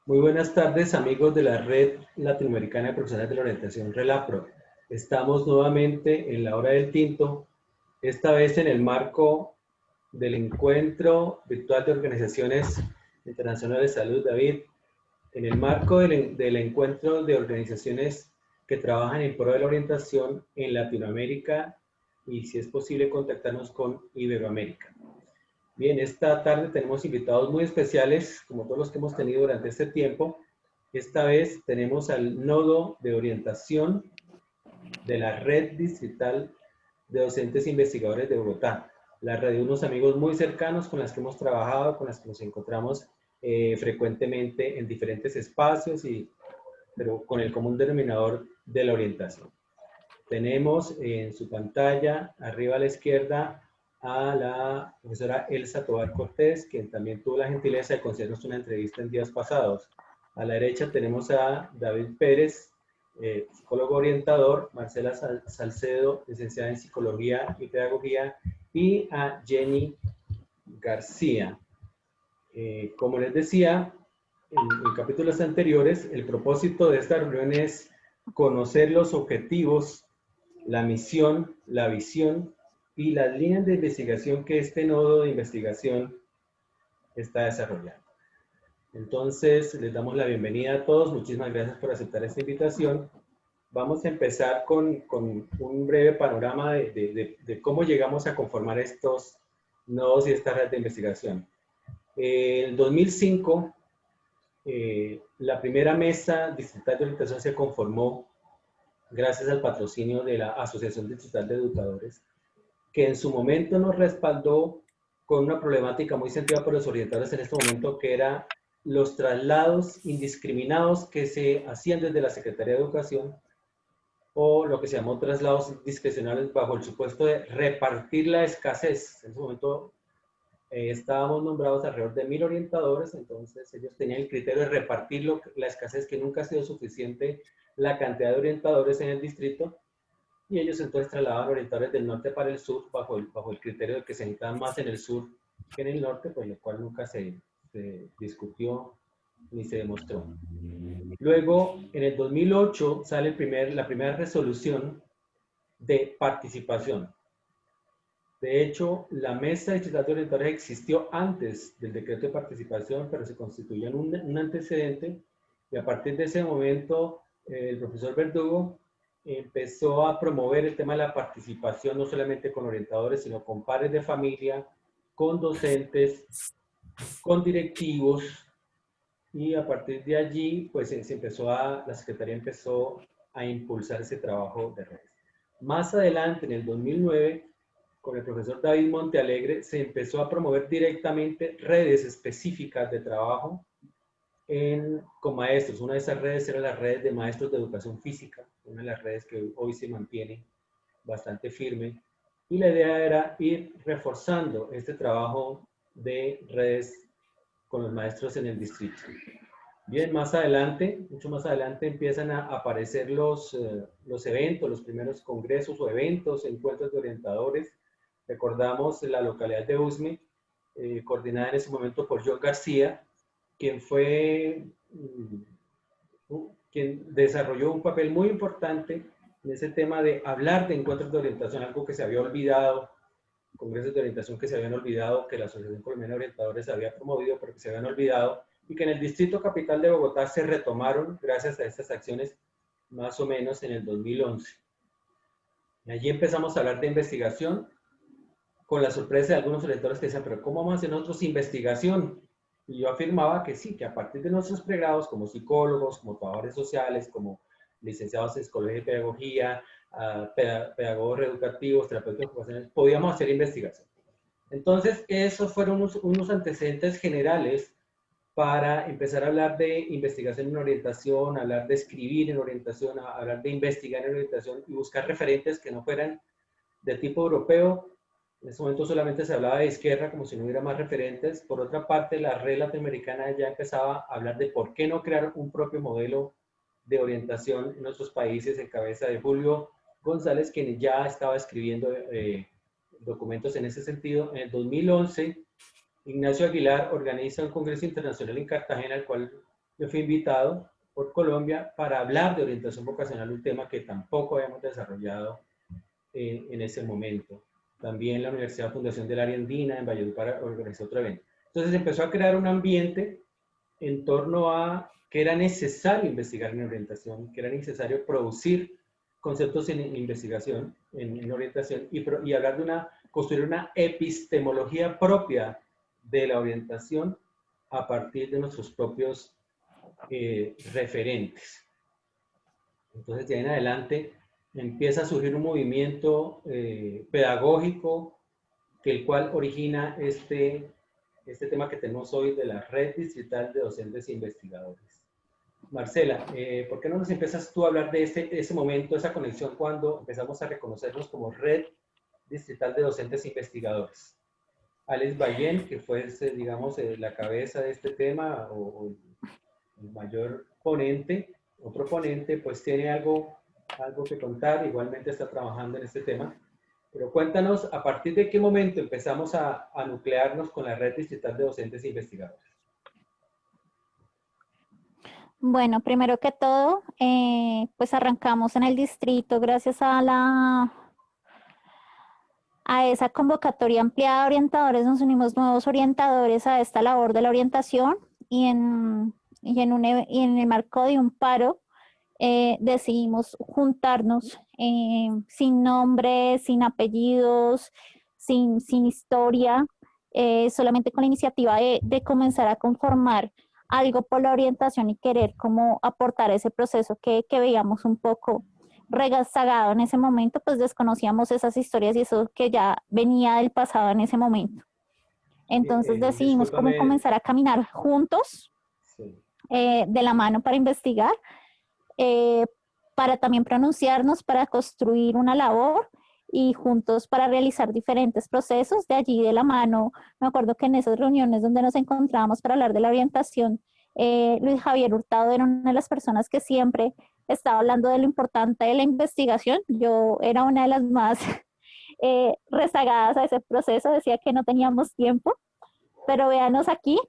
Muy buenas tardes, amigos de la Red Latinoamericana de Profesionales de la Orientación RELAPRO. Estamos nuevamente en la hora del tinto, esta vez en el marco del encuentro virtual de organizaciones internacionales de salud, David, en el marco del encuentro de organizaciones que trabajan en pro de la orientación en Latinoamérica y, si es posible, contactarnos con Iberoamérica. Bien, esta tarde tenemos invitados muy especiales, como todos los que hemos tenido durante este tiempo. Esta vez tenemos al nodo de orientación de la Red Distrital de Docentes e Investigadores de Bogotá. La red de unos amigos muy cercanos con las que hemos trabajado, con las que nos encontramos frecuentemente en diferentes espacios, pero con el común denominador de la orientación. Tenemos en su pantalla, arriba a la izquierda, a la profesora Elsa Tovar Cortés, quien también tuvo la gentileza de concedernos una entrevista en días pasados. A la derecha tenemos a David Pérez, psicólogo orientador, Marcela Salcedo, licenciada en Psicología y Pedagogía, y a Jenny García. Como les decía, en capítulos anteriores, el propósito de esta reunión es conocer los objetivos, la misión, la visión y las líneas de investigación que este nodo de investigación está desarrollando. Entonces, les damos la bienvenida a todos. Muchísimas gracias por aceptar esta invitación. Vamos a empezar con un breve panorama de cómo llegamos a conformar estos nodos y esta red de investigación. En 2005, la primera mesa distrital de orientación se conformó gracias al patrocinio de la Asociación Distrital de Educadores, que en su momento nos respaldó con una problemática muy sentida por los orientadores en este momento, que era los traslados indiscriminados que se hacían desde la Secretaría de Educación, o lo que se llamó traslados discrecionales bajo el supuesto de repartir la escasez. En ese momento estábamos nombrados alrededor de 1000 orientadores, entonces ellos tenían el criterio de repartir la escasez, que nunca ha sido suficiente la cantidad de orientadores en el distrito, y ellos entonces trasladaban orientadores del norte para el sur bajo el criterio de que se necesitaban más en el sur que en el norte, por lo cual nunca se discutió ni se demostró. Luego, en el 2008 sale la primera resolución de participación. De hecho, la Mesa Distrital de Orientadores existió antes del decreto de participación, pero se constituyó en un antecedente, y a partir de ese momento el profesor Verdugo empezó a promover el tema de la participación, no solamente con orientadores, sino con padres de familia, con docentes, con directivos, y a partir de allí, pues la Secretaría empezó a impulsar ese trabajo de redes. Más adelante, en el 2009, con el profesor David Montealegre, se empezó a promover directamente redes específicas de trabajo con maestros. Una de esas redes era la red de maestros de educación física, una de las redes que hoy se mantiene bastante firme. Y la idea era ir reforzando este trabajo de redes con los maestros en el distrito. Bien, más adelante, mucho más adelante, empiezan a aparecer los eventos, los primeros congresos o eventos, encuentros de orientadores. Recordamos la localidad de Usme, coordinada en ese momento por John García, quien quien desarrolló un papel muy importante en ese tema de hablar de encuentros de orientación, algo que se había olvidado, congresos de orientación que se habían olvidado, que la Asociación Colombiana de Orientadores había promovido, pero que se habían olvidado, y que en el Distrito Capital de Bogotá se retomaron gracias a estas acciones más o menos en el 2011. Y allí empezamos a hablar de investigación, con la sorpresa de algunos orientadores que decían, pero ¿cómo vamos a hacer nosotros investigación? Y yo afirmaba que sí, que a partir de nuestros pregrados, como psicólogos, como trabajadores sociales, como licenciados en psicología y pedagogía, pedagogos reeducativos, terapeutas ocupacionales, podíamos hacer investigación. Entonces, esos fueron unos antecedentes generales para empezar a hablar de investigación en orientación, hablar de escribir en orientación, hablar de investigar en orientación y buscar referentes que no fueran de tipo europeo. En ese momento solamente se hablaba de izquierda, como si no hubiera más referentes. Por otra parte, la red latinoamericana ya empezaba a hablar de por qué no crear un propio modelo de orientación en nuestros países, en cabeza de Julio González, quien ya estaba escribiendo documentos en ese sentido. En el 2011, Ignacio Aguilar organiza un congreso internacional en Cartagena, al cual yo fui invitado por Colombia para hablar de orientación vocacional, un tema que tampoco habíamos desarrollado en ese momento. También la Universidad Fundación del Área Andina en Valledupar organizó otro evento. Entonces empezó a crear un ambiente en torno a que era necesario investigar en orientación, que era necesario producir conceptos en investigación, en orientación, y hablar de construir una epistemología propia de la orientación a partir de nuestros propios referentes. Entonces, de ahí en adelante, empieza a surgir un movimiento pedagógico, que el cual origina este tema que tenemos hoy de la Red Distrital de Docentes e Investigadores. Marcela, ¿por qué no nos empiezas tú a hablar de ese momento, esa conexión cuando empezamos a reconocernos como Red Distrital de Docentes e Investigadores? Alex Ballén, que fue, digamos, la cabeza de este tema o el mayor ponente o proponente, pues tiene algo que contar, igualmente está trabajando en este tema. Pero cuéntanos, ¿a partir de qué momento empezamos a nuclearnos con la Red Distrital de Docentes e Investigadores? Bueno, primero que todo, pues arrancamos en el distrito gracias a esa convocatoria ampliada de orientadores, nos unimos nuevos orientadores a esta labor de la orientación y en el marco de un paro decidimos juntarnos sin nombre, sin apellidos, sin historia, solamente con la iniciativa de comenzar a conformar algo por la orientación y querer como aportar ese proceso que veíamos un poco rezagado en ese momento, pues desconocíamos esas historias y eso que ya venía del pasado en ese momento. Entonces decidimos cómo comenzar a caminar juntos, sí, de la mano para investigar, para también pronunciarnos, para construir una labor y juntos para realizar diferentes procesos. De allí de la mano, me acuerdo que en esas reuniones donde nos encontrábamos para hablar de la orientación, Luis Javier Hurtado era una de las personas que siempre estaba hablando de lo importante de la investigación. Yo era una de las más rezagadas a ese proceso, decía que no teníamos tiempo, pero véanos aquí,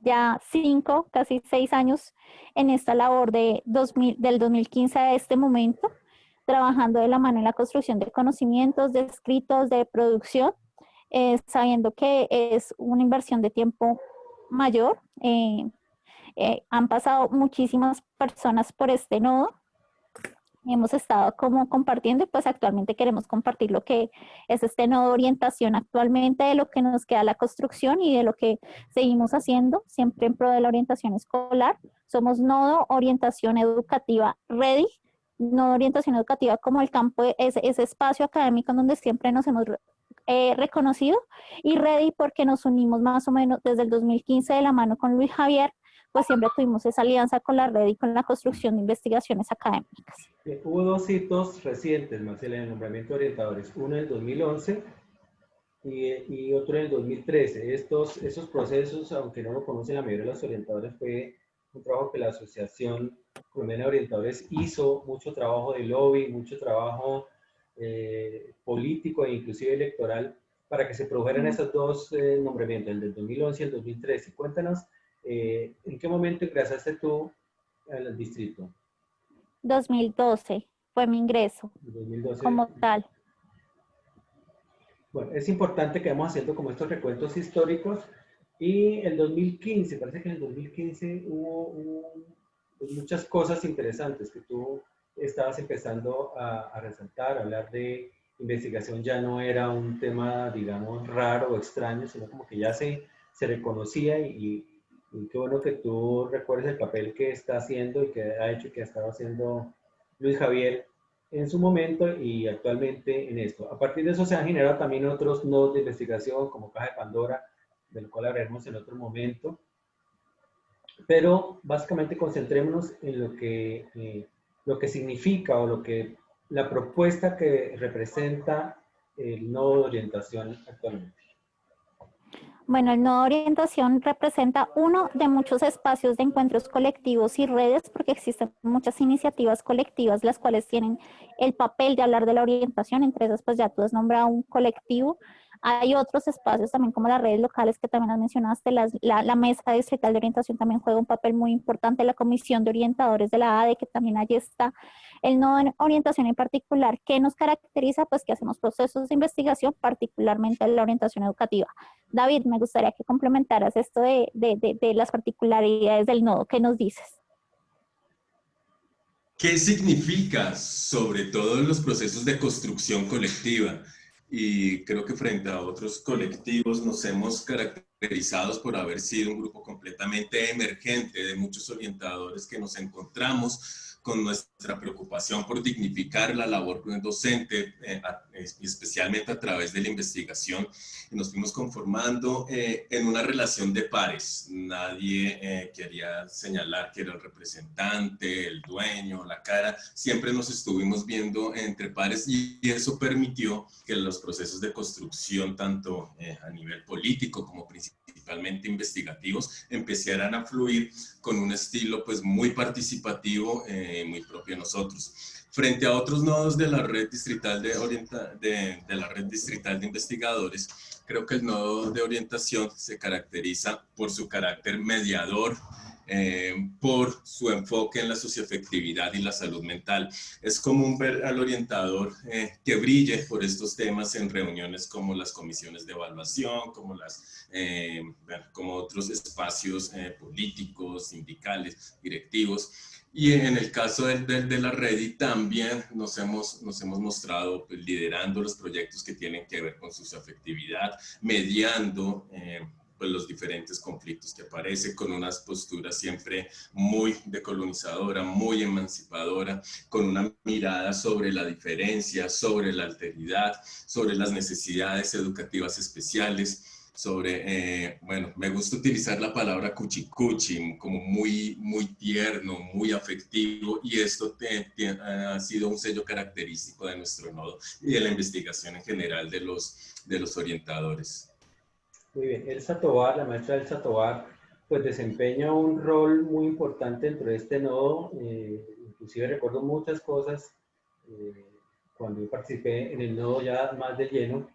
ya 5, casi 6 años en esta labor del 2015 a este momento, trabajando de la mano en la construcción de conocimientos, de escritos, de producción, sabiendo que es una inversión de tiempo mayor. Han pasado muchísimas personas por este nodo. Hemos estado como compartiendo y pues actualmente queremos compartir lo que es este nodo de orientación actualmente, de lo que nos queda la construcción y de lo que seguimos haciendo siempre en pro de la orientación escolar. Somos nodo orientación educativa ready, nodo orientación educativa como el campo, ese espacio académico en donde siempre nos hemos reconocido, y ready porque nos unimos más o menos desde el 2015 de la mano con Luis Javier, pues siempre tuvimos esa alianza con la red y con la construcción de investigaciones académicas. Hubo 2 hitos recientes, Marcela, en el nombramiento de orientadores, uno en el 2011 y otro en el 2013. Esos procesos, aunque no lo conocen la mayoría de los orientadores, fue un trabajo que la Asociación Colombiana de Orientadores hizo, mucho trabajo de lobby, mucho trabajo político e inclusive electoral, para que se produjeran esos 2 nombramientos, el del 2011 y el 2013. Cuéntanos, ¿en qué momento ingresaste tú al distrito? 2012 fue mi ingreso 2012. Como tal. Bueno, es importante que vamos haciendo como estos recuentos históricos, y el 2015, parece que en el 2015 hubo muchas cosas interesantes que tú estabas empezando a resaltar, a hablar de investigación. Ya no era un tema, digamos, raro o extraño, sino como que ya se reconocía, y qué bueno que tú recuerdes el papel que está haciendo y que ha hecho y que ha estado haciendo Luis Javier en su momento y actualmente en esto. A partir de eso se han generado también otros nodos de investigación como Caja de Pandora, del cual hablaremos en otro momento, pero básicamente concentrémonos en lo que significa o la propuesta que representa el nodo de orientación actualmente. Bueno, el nodo de orientación representa uno de muchos espacios de encuentros colectivos y redes, porque existen muchas iniciativas colectivas las cuales tienen el papel de hablar de la orientación. Entre esas, pues ya tú has nombrado un colectivo. Hay otros espacios también como las redes locales que también las mencionaste, la mesa distrital de orientación también juega un papel muy importante, la comisión de orientadores de la ADE, que también allí está. El nodo en orientación en particular, ¿qué nos caracteriza? Pues que hacemos procesos de investigación, particularmente en la orientación educativa. David, me gustaría que complementaras esto de las particularidades del nodo. ¿Qué nos dices? ¿Qué significa, sobre todo en los procesos de construcción colectiva? Y creo que frente a otros colectivos nos hemos caracterizados por haber sido un grupo completamente emergente de muchos orientadores que nos encontramos con nuestra preocupación por dignificar la labor docente, especialmente a través de la investigación, y nos fuimos conformando en una relación de pares. Nadie quería señalar que era el representante, el dueño, la cara. Siempre nos estuvimos viendo entre pares y eso permitió que los procesos de construcción, tanto a nivel político como principalmente investigativos, empezaran a fluir con un estilo pues muy participativo, muy propio de nosotros. Frente a otros nodos de la red distrital de la red distrital de investigadores, creo que el nodo de orientación se caracteriza por su carácter mediador, por su enfoque en la socioafectividad y la salud mental. Es común ver al orientador que brille por estos temas en reuniones como las comisiones de evaluación, como otros espacios políticos, sindicales, directivos. Y en el caso de la Redi también nos hemos mostrado pues, liderando los proyectos que tienen que ver con su afectividad, mediando pues, los diferentes conflictos que aparecen, con unas posturas siempre muy decolonizadora, muy emancipadora, con una mirada sobre la diferencia, sobre la alteridad, sobre las necesidades educativas especiales, sobre, bueno, me gusta utilizar la palabra cuchicuchi, como muy, muy tierno, muy afectivo, y esto ha sido un sello característico de nuestro nodo y de la investigación en general de los orientadores. Muy bien, Elsa Tovar, la maestra Elsa Tovar, pues desempeña un rol muy importante dentro de este nodo, inclusive recuerdo muchas cosas cuando yo participé en el nodo ya más de lleno,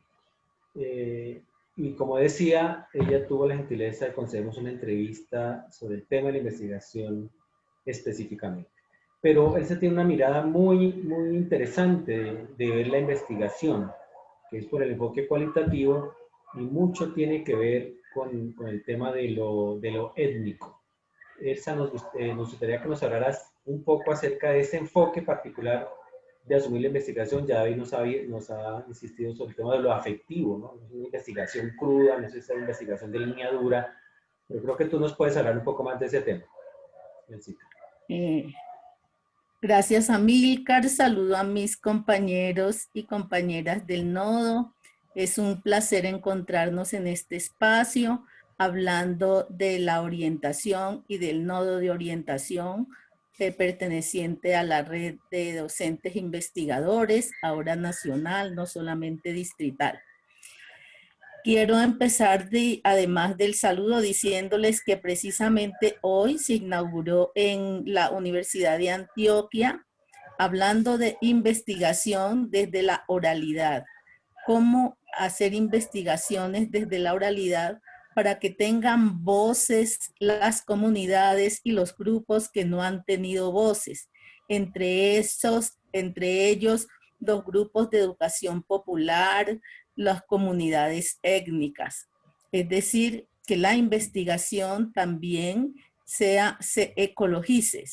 y como decía, ella tuvo la gentileza de concedernos una entrevista sobre el tema de la investigación específicamente. Pero Elsa tiene una mirada muy, muy interesante de ver la investigación, que es por el enfoque cualitativo y mucho tiene que ver con el tema de lo étnico. Elsa, nos gustaría que nos hablaras un poco acerca de ese enfoque particular de asumir la investigación. Ya David nos ha insistido sobre el tema de lo afectivo, ¿no? No es una investigación cruda, no es esa investigación de línea dura, pero creo que tú nos puedes hablar un poco más de ese tema. Gracias, Amílcar. Saludo a mis compañeros y compañeras del nodo. Es un placer encontrarnos en este espacio hablando de la orientación y del nodo de orientación perteneciente a la red de docentes investigadores, ahora nacional, no solamente distrital. Quiero empezar, además del saludo, diciéndoles que precisamente hoy se inauguró en la Universidad de Antioquia, hablando de investigación desde la oralidad. Cómo hacer investigaciones desde la oralidad para que tengan voces las comunidades y los grupos que no han tenido voces. Entre ellos, los grupos de educación popular, las comunidades étnicas. Es decir, que la investigación también se ecologice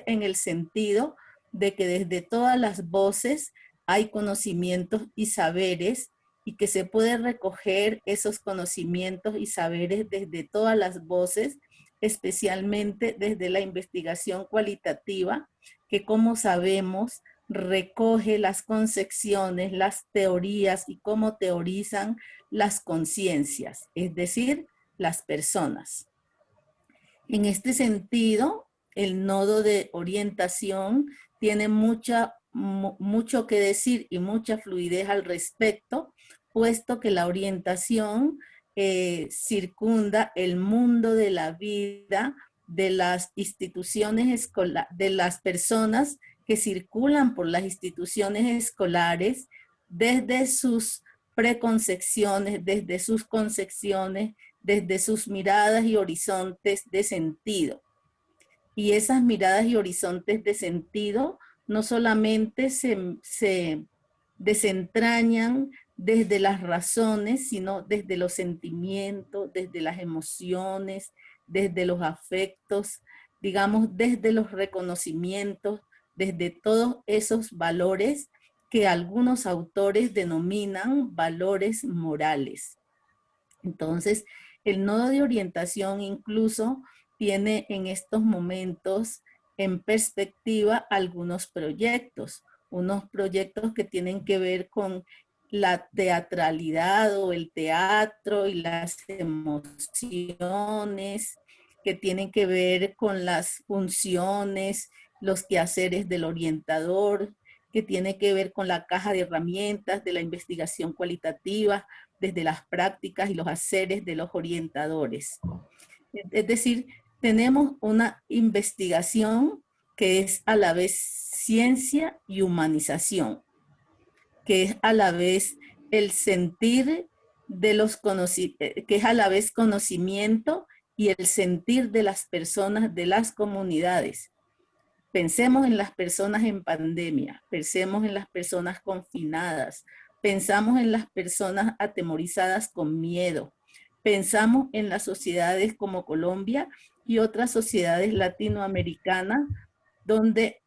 en el sentido de que desde todas las voces hay conocimientos y saberes y que se puede recoger esos conocimientos y saberes desde todas las voces, especialmente desde la investigación cualitativa, que como sabemos recoge las concepciones, las teorías y cómo teorizan las conciencias, es decir, las personas. En este sentido, el nodo de orientación tiene mucho que decir y mucha fluidez al respecto, puesto que la orientación circunda el mundo de la vida de las instituciones escolares, de las personas que circulan por las instituciones escolares desde sus preconcepciones, desde sus concepciones, desde sus miradas y horizontes de sentido. Y esas miradas y horizontes de sentido no solamente se desentrañan desde las razones, sino desde los sentimientos, desde las emociones, desde los afectos, digamos, desde los reconocimientos, desde todos esos valores que algunos autores denominan valores morales. Entonces, el nodo de orientación incluso tiene en estos momentos en perspectiva algunos proyectos, unos proyectos que tienen que ver con la teatralidad o el teatro y las emociones, que tienen que ver con las funciones, los quehaceres del orientador, que tiene que ver con la caja de herramientas de la investigación cualitativa, desde las prácticas y los haceres de los orientadores. Es decir, tenemos una investigación que es a la vez ciencia y humanización, que es a la vez el sentir de los que es a la vez conocimiento y el sentir de las personas, de las comunidades. Pensemos en las personas en pandemia, pensemos en las personas confinadas, pensamos en las personas atemorizadas con miedo, pensamos en las sociedades como Colombia y otras sociedades latinoamericanas donde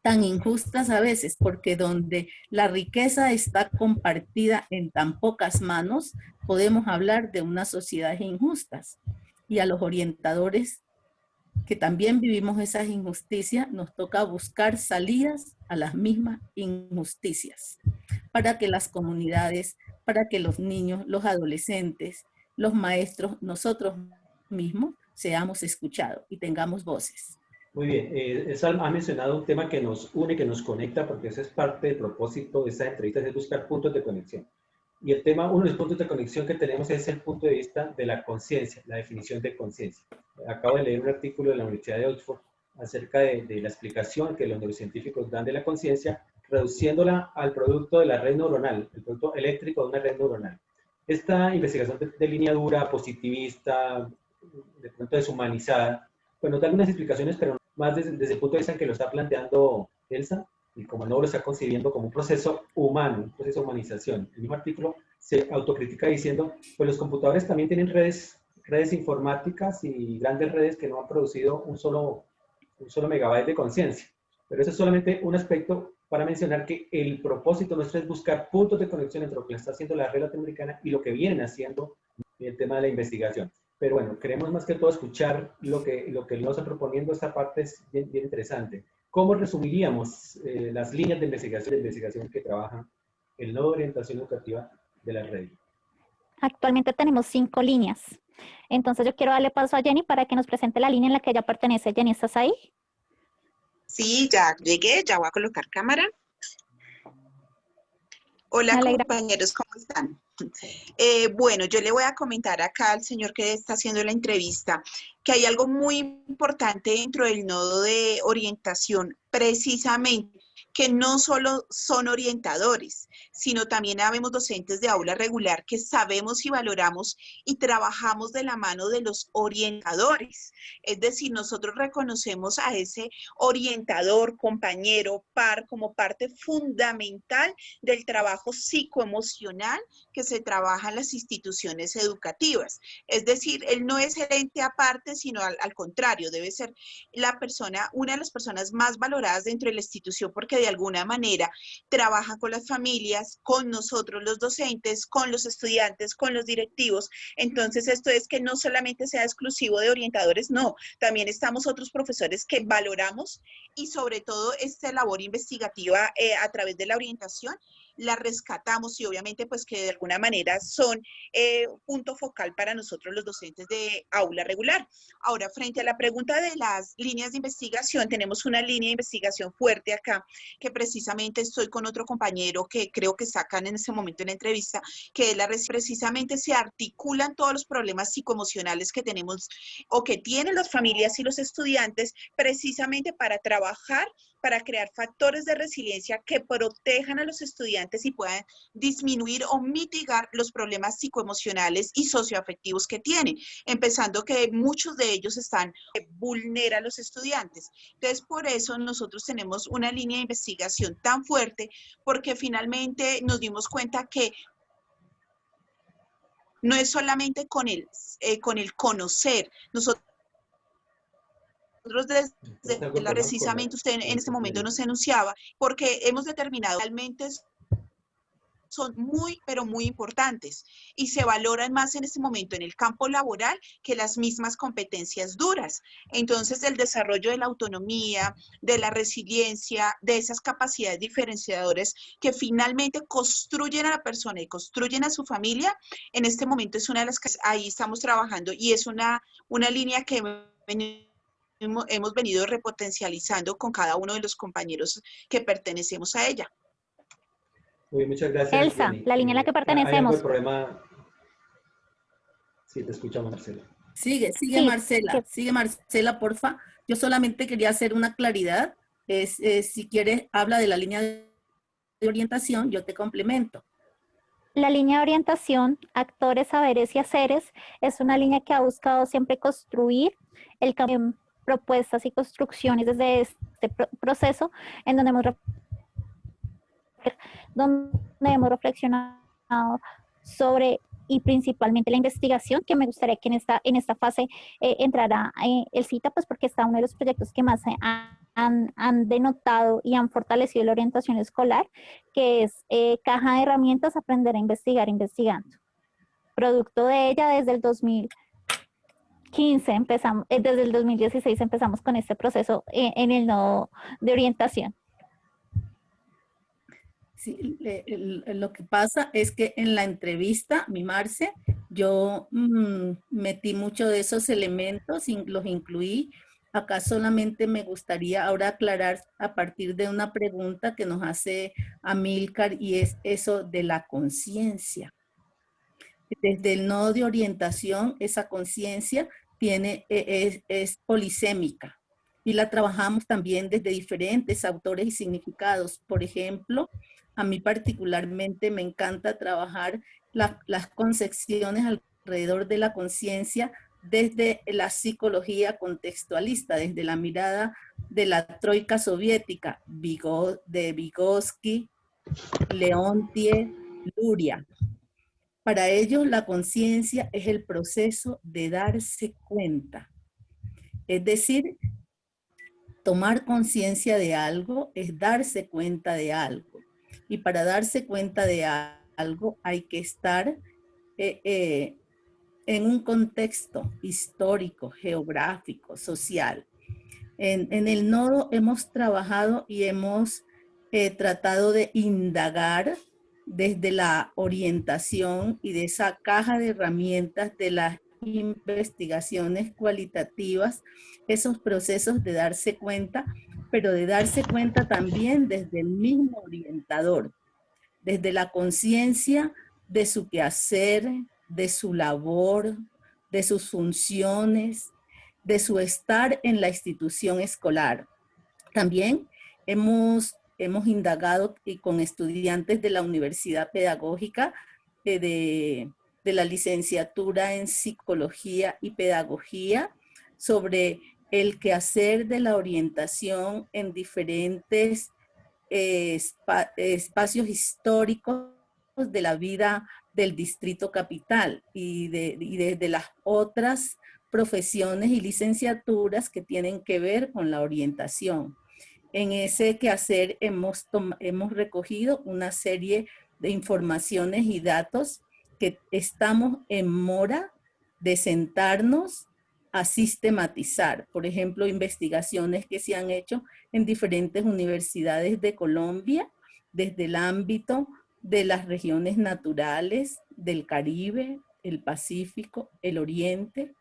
tan injustas a veces, porque donde la riqueza está compartida en tan pocas manos, podemos hablar de unas sociedades injustas. Y a los orientadores que también vivimos esas injusticias, nos toca buscar salidas a las mismas injusticias, para que las comunidades, para que los niños, los adolescentes, los maestros, nosotros mismos, seamos escuchados y tengamos voces. Muy bien, ha mencionado un tema que nos une, que nos conecta, porque ese es parte del propósito de estas entrevistas, es buscar puntos de conexión. Y el tema, uno de los puntos de conexión que tenemos es el punto de vista de la conciencia, la definición de conciencia. Acabo de leer un artículo de la Universidad de Oxford acerca de la explicación que los neurocientíficos dan de la conciencia, reduciéndola al producto de la red neuronal, el producto eléctrico de una red neuronal. Esta investigación de línea dura, positivista, de pronto deshumanizada, pues nos da algunas explicaciones, pero más desde el punto de vista en que lo está planteando Elsa, y como no lo está concibiendo como un proceso humano, un proceso de humanización. El mismo artículo se autocritica diciendo, pues los computadores también tienen redes informáticas y grandes redes que no han producido un solo megabyte de conciencia. Pero eso es solamente un aspecto para mencionar que el propósito nuestro es buscar puntos de conexión entre lo que está haciendo la red latinoamericana y lo que viene haciendo el tema de la investigación. Pero bueno, queremos más que todo escuchar lo que nos está proponiendo. Esta parte es bien interesante. ¿Cómo resumiríamos las líneas de investigación que trabaja el nodo de orientación educativa de la red? Actualmente tenemos 5 líneas. Entonces yo quiero darle paso a Jenny para que nos presente la línea en la que ella pertenece. Jenny, ¿estás ahí? Sí, ya llegué, ya voy a colocar cámara. Hola compañeros, ¿cómo están? Bueno, yo le voy a comentar acá al señor que está haciendo la entrevista que hay algo muy importante dentro del nodo de orientación, precisamente, que no solo son orientadores, sino también habemos docentes de aula regular que sabemos y valoramos y trabajamos de la mano de los orientadores. Es decir, nosotros reconocemos a ese orientador, compañero, par, como parte fundamental del trabajo psicoemocional que se trabaja en las instituciones educativas. Es decir, él no es el ente aparte, sino al contrario, debe ser la persona, una de las personas más valoradas dentro de la institución, porque de alguna manera trabaja con las familias, con nosotros los docentes, con los estudiantes, con los directivos. Entonces esto es que no solamente sea exclusivo de orientadores, no, también estamos otros profesores que valoramos y sobre todo esta labor investigativa a través de la orientación la rescatamos y obviamente pues que de alguna manera son punto focal para nosotros los docentes de aula regular. Ahora, frente a la pregunta de las líneas de investigación, tenemos una línea de investigación fuerte acá, que precisamente estoy con otro compañero que creo que sacan en ese momento en la entrevista, que precisamente se articulan todos los problemas psicoemocionales que tenemos o que tienen las familias y los estudiantes precisamente para trabajar para crear factores de resiliencia que protejan a los estudiantes y puedan disminuir o mitigar los problemas psicoemocionales y socioafectivos que tienen, empezando que muchos de ellos vulneran a los estudiantes. Entonces, por eso nosotros tenemos una línea de investigación tan fuerte, porque finalmente nos dimos cuenta que no es solamente con el conocer. Nosotros precisamente usted en este momento nos enunciaba, porque hemos determinado realmente son muy, pero muy importantes y se valoran más en este momento en el campo laboral que las mismas competencias duras. Entonces, el desarrollo de la autonomía, de la resiliencia, de esas capacidades diferenciadoras que finalmente construyen a la persona y construyen a su familia, en este momento es una de las que ahí estamos trabajando y es una línea que hemos venido repotencializando con cada uno de los compañeros que pertenecemos a ella. Muy bien, muchas gracias, Elsa, Jenny. la línea en la que ¿Hay algo pertenecemos. de problema? Sí, te escuchamos, Marcela. Sigue Sí, Marcela, que- sigue Marcela, porfa. Yo solamente quería hacer una claridad. Si quieres, habla de la línea de orientación, yo te complemento. La línea de orientación, actores, saberes y haceres, es una línea que ha buscado siempre construir el cambio en propuestas y construcciones desde este proceso en donde hemos reflexionado sobre y principalmente la investigación, que me gustaría que en esta fase entrara el CITA, pues porque está uno de los proyectos que más han denotado y han fortalecido la orientación escolar, que es Caja de Herramientas, Aprender a Investigar Investigando. Producto de ella desde el 2015 empezamos, desde el 2016 empezamos con este proceso en el nodo de orientación. Sí, lo que pasa es que en la entrevista, mi Marce, yo metí mucho de esos elementos, los incluí. Acá solamente me gustaría ahora aclarar a partir de una pregunta que nos hace Amílcar, y es eso de la conciencia. Desde el nodo de orientación, esa conciencia es polisémica y la trabajamos también desde diferentes autores y significados. Por ejemplo, a mí particularmente me encanta trabajar las concepciones alrededor de la conciencia desde la psicología contextualista, desde la mirada de la troika soviética, de Vygotsky, Leontief, Luria. Para ellos, la conciencia es el proceso de darse cuenta. Es decir, tomar conciencia de algo es darse cuenta de algo. Y para darse cuenta de algo hay que estar en un contexto histórico, geográfico, social. En el nodo hemos trabajado y hemos tratado de indagar desde la orientación y de esa caja de herramientas de las investigaciones cualitativas, esos procesos de darse cuenta, pero de darse cuenta también desde el mismo orientador, desde la conciencia de su quehacer, de su labor, de sus funciones, de su estar en la institución escolar. También hemos indagado y con estudiantes de la Universidad Pedagógica de la licenciatura en Psicología y Pedagogía sobre el quehacer de la orientación en diferentes espacios históricos de la vida del Distrito Capital y de las otras profesiones y licenciaturas que tienen que ver con la orientación. En ese quehacer hemos recogido una serie de informaciones y datos que estamos en mora de sentarnos a sistematizar. Por ejemplo, investigaciones que se han hecho en diferentes universidades de Colombia, desde el ámbito de las regiones naturales, del Caribe, el Pacífico, el Oriente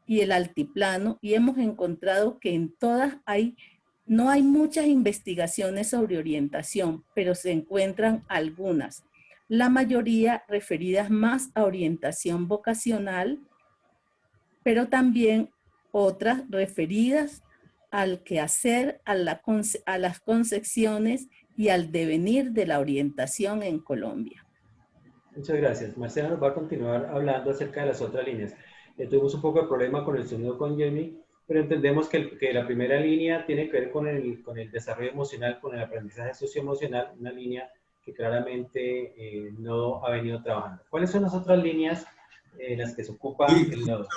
y el Altiplano, y hemos encontrado que en todas no hay muchas investigaciones sobre orientación, pero se encuentran algunas. La mayoría referidas más a orientación vocacional, pero también otras referidas al quehacer, a las concepciones y al devenir de la orientación en Colombia. Muchas gracias. Marcela nos va a continuar hablando acerca de las otras líneas. Tuvimos un poco de problema con el sonido con Jamie, pero entendemos que la primera línea tiene que ver con el desarrollo emocional, con el aprendizaje socioemocional, una línea que claramente no ha venido trabajando. ¿Cuáles son las otras líneas en las que se ocupa el nodo?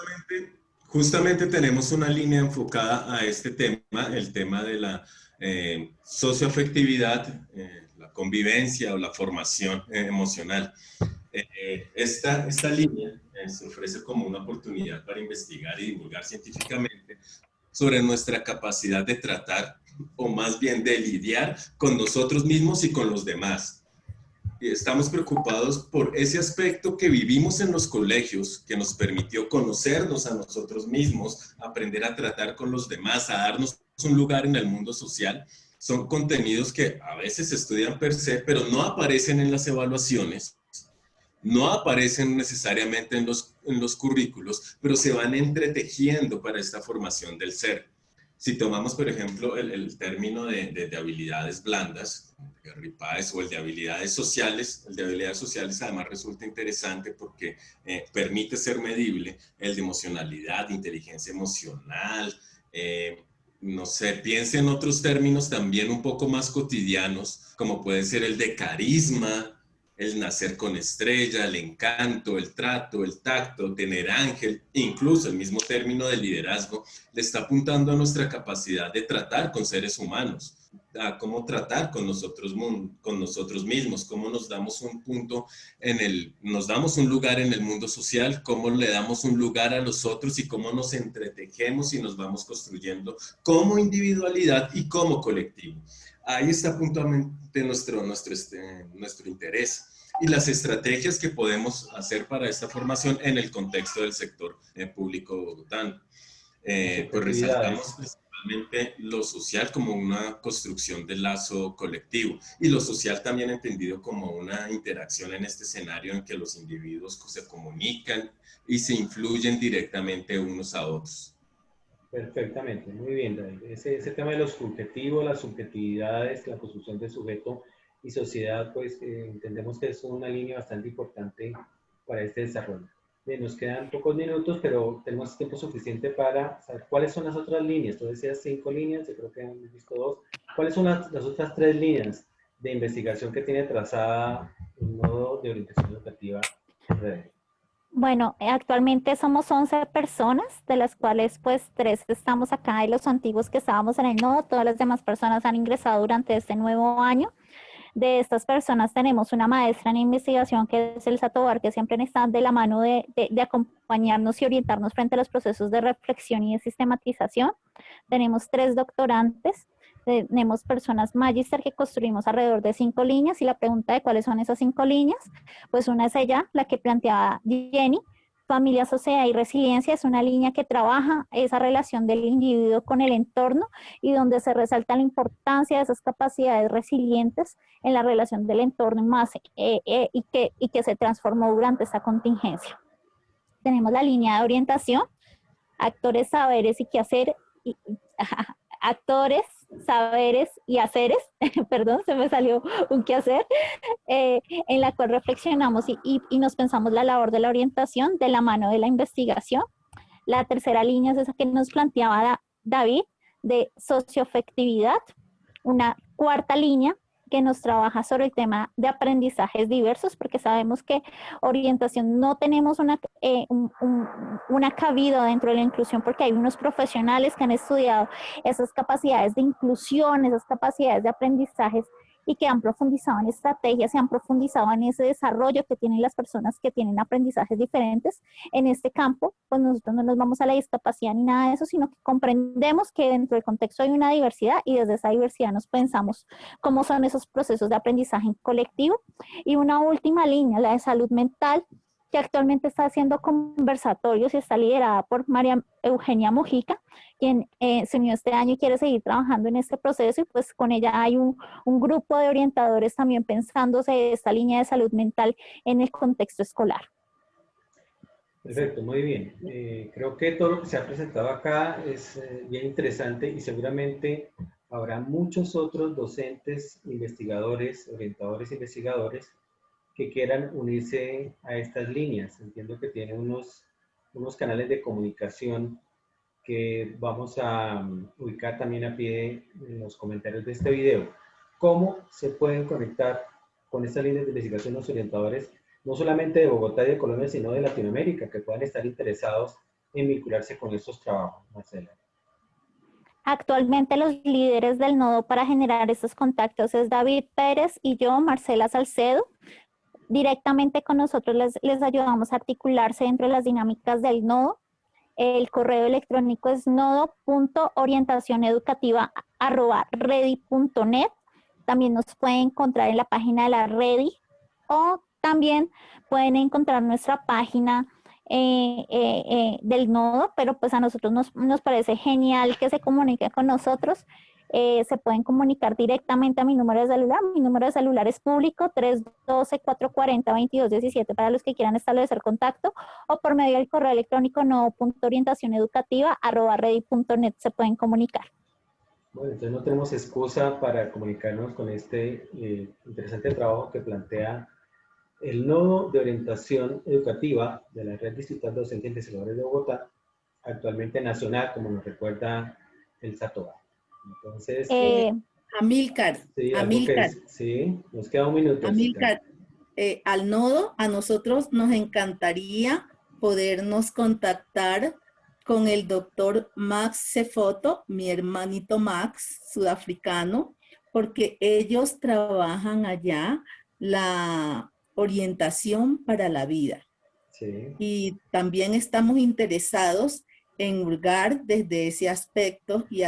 Justamente tenemos una línea enfocada a este tema, el tema de la socioafectividad, la convivencia o la formación emocional. Esta línea se ofrece como una oportunidad para investigar y divulgar científicamente sobre nuestra capacidad de tratar, o más bien de lidiar con nosotros mismos y con los demás. Y estamos preocupados por ese aspecto que vivimos en los colegios, que nos permitió conocernos a nosotros mismos, aprender a tratar con los demás, a darnos un lugar en el mundo social. Son contenidos que a veces se estudian per se, pero no aparecen en las evaluaciones, no aparecen necesariamente en los currículos, pero se van entretejiendo para esta formación del ser. Si tomamos, por ejemplo, el término de habilidades blandas, Gary Páez, o el de habilidades sociales, el de habilidades sociales además resulta interesante porque permite ser medible, el de emocionalidad, inteligencia emocional, no sé, piense en otros términos también un poco más cotidianos, como puede ser el de carisma, el nacer con estrella, el encanto, el trato, el tacto, tener ángel, incluso el mismo término de liderazgo, le está apuntando a nuestra capacidad de tratar con seres humanos, a cómo tratar con nosotros mismos, cómo nos damos un punto nos damos un lugar en el mundo social, cómo le damos un lugar a los otros y cómo nos entretejemos y nos vamos construyendo como individualidad y como colectivo. Ahí está puntualmente nuestro interés y las estrategias que podemos hacer para esta formación en el contexto del sector público bogotano. Pues resaltamos principalmente lo social como una construcción del lazo colectivo y lo social también entendido como una interacción en este escenario en que los individuos se comunican y se influyen directamente unos a otros. Perfectamente, muy bien, David. Ese tema de los subjetivos, las subjetividades, la construcción de sujeto y sociedad, pues entendemos que es una línea bastante importante para este desarrollo. Bien, nos quedan pocos minutos, pero tenemos tiempo suficiente para saber cuáles son las otras líneas. Tú decías 5 líneas, yo creo que hemos visto 2. ¿Cuáles son las otras 3 líneas de investigación que tiene trazada un nodo de orientación educativa en red? Bueno, actualmente somos 11 personas, de las cuales pues 3 estamos acá de los antiguos que estábamos en el nodo, todas las demás personas han ingresado durante este nuevo año. De estas personas tenemos una maestra en investigación que es Elsa Tobar, que siempre está de la mano de acompañarnos y orientarnos frente a los procesos de reflexión y de sistematización. Tenemos 3 doctorantes. Tenemos personas magíster que construimos alrededor de 5 líneas y la pregunta de cuáles son esas 5 líneas, pues una es ella, la que planteaba Jenny, familia, sociedad y resiliencia, es una línea que trabaja esa relación del individuo con el entorno y donde se resalta la importancia de esas capacidades resilientes en la relación del entorno más y que se transformó durante esta contingencia. Tenemos la línea de orientación, actores, saberes y quehacer, actores, saberes y haceres, perdón, se me salió un quehacer, en la cual reflexionamos y nos pensamos la labor de la orientación de la mano de la investigación. La tercera línea es esa que nos planteaba David, de socioafectividad. Una cuarta línea que nos trabaja sobre el tema de aprendizajes diversos, porque sabemos que orientación no tenemos una cabida dentro de la inclusión, porque hay unos profesionales que han estudiado esas capacidades de inclusión, esas capacidades de aprendizajes y que han profundizado en estrategias, se han profundizado en ese desarrollo que tienen las personas que tienen aprendizajes diferentes. En este campo, pues nosotros no nos vamos a la discapacidad ni nada de eso, sino que comprendemos que dentro del contexto hay una diversidad y desde esa diversidad nos pensamos cómo son esos procesos de aprendizaje en colectivo. Y una última línea, la de salud mental, que actualmente está haciendo conversatorios y está liderada por María Eugenia Mojica, quien se unió este año y quiere seguir trabajando en este proceso, y pues con ella hay un grupo de orientadores también pensándose esta línea de salud mental en el contexto escolar. Perfecto, muy bien. Creo que todo lo que se ha presentado acá es bien interesante y seguramente habrá muchos otros docentes, investigadores, orientadores, investigadores que quieran unirse a estas líneas. Entiendo que tienen unos canales de comunicación que vamos a ubicar también a pie en los comentarios de este video. ¿Cómo se pueden conectar con estas líneas de investigación los orientadores, no solamente de Bogotá y de Colombia, sino de Latinoamérica, que puedan estar interesados en vincularse con estos trabajos, Marcela? Actualmente los líderes del nodo para generar estos contactos es David Pérez y yo, Marcela Salcedo. Directamente con nosotros les ayudamos a articularse dentro de las dinámicas del nodo. El correo electrónico es nodo.orientacioneducativa@ready.net. También nos pueden encontrar en la página de la Ready o también pueden encontrar nuestra página del nodo, pero pues a nosotros nos parece genial que se comunique con nosotros. Se pueden comunicar directamente a mi número de celular. Mi número de celular es público, 312-440-2217 para los que quieran establecer contacto, o por medio del correo electrónico nodo.orientacioneducativa@ready.net se pueden comunicar. Bueno, entonces no tenemos excusa para comunicarnos con este interesante trabajo que plantea el nodo de orientación educativa de la Red Distrital de Docentes Investigadores de Bogotá, actualmente nacional, como nos recuerda el SATOA. Entonces, Amílcar, sí, Amílcar, sí, nos queda un minuto. Amílcar, al nodo, a nosotros nos encantaría podernos contactar con el doctor Max Cefoto, mi hermanito Max, sudafricano, porque ellos trabajan allá la orientación para la vida. Sí. Y también estamos interesados en hurgar desde ese aspecto y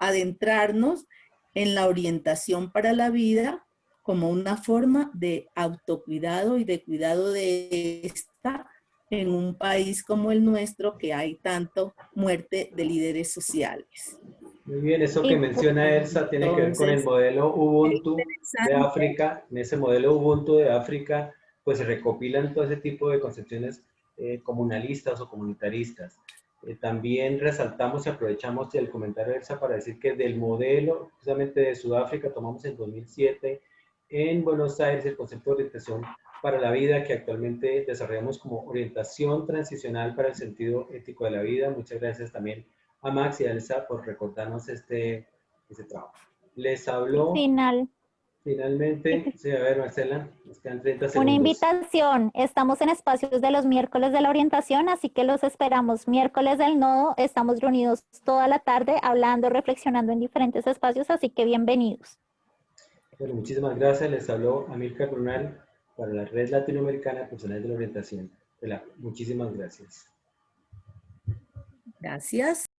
adentrarnos en la orientación para la vida como una forma de autocuidado y de cuidado de esta en un país como el nuestro, que hay tanto muerte de líderes sociales. Muy bien, eso que menciona Elsa tiene que ver con el modelo Ubuntu de África. En ese modelo Ubuntu de África, pues se recopilan todo ese tipo de concepciones comunalistas o comunitaristas. También resaltamos y aprovechamos el comentario de Elsa para decir que del modelo, justamente de Sudáfrica, tomamos en 2007 en Buenos Aires el concepto de orientación para la vida, que actualmente desarrollamos como orientación transicional para el sentido ético de la vida. Muchas gracias también a Max y a Elsa por recordarnos este trabajo. Les habló finalmente, sí, a ver, Marcela, nos quedan 30 segundos. Una invitación, estamos en espacios de los miércoles de la orientación, así que los esperamos miércoles del nodo, estamos reunidos toda la tarde hablando, reflexionando en diferentes espacios, así que bienvenidos. Bueno, muchísimas gracias, les habló Amílcar Brunal para la Red Latinoamericana de Profesionales de la Orientación. Muchísimas gracias. Gracias.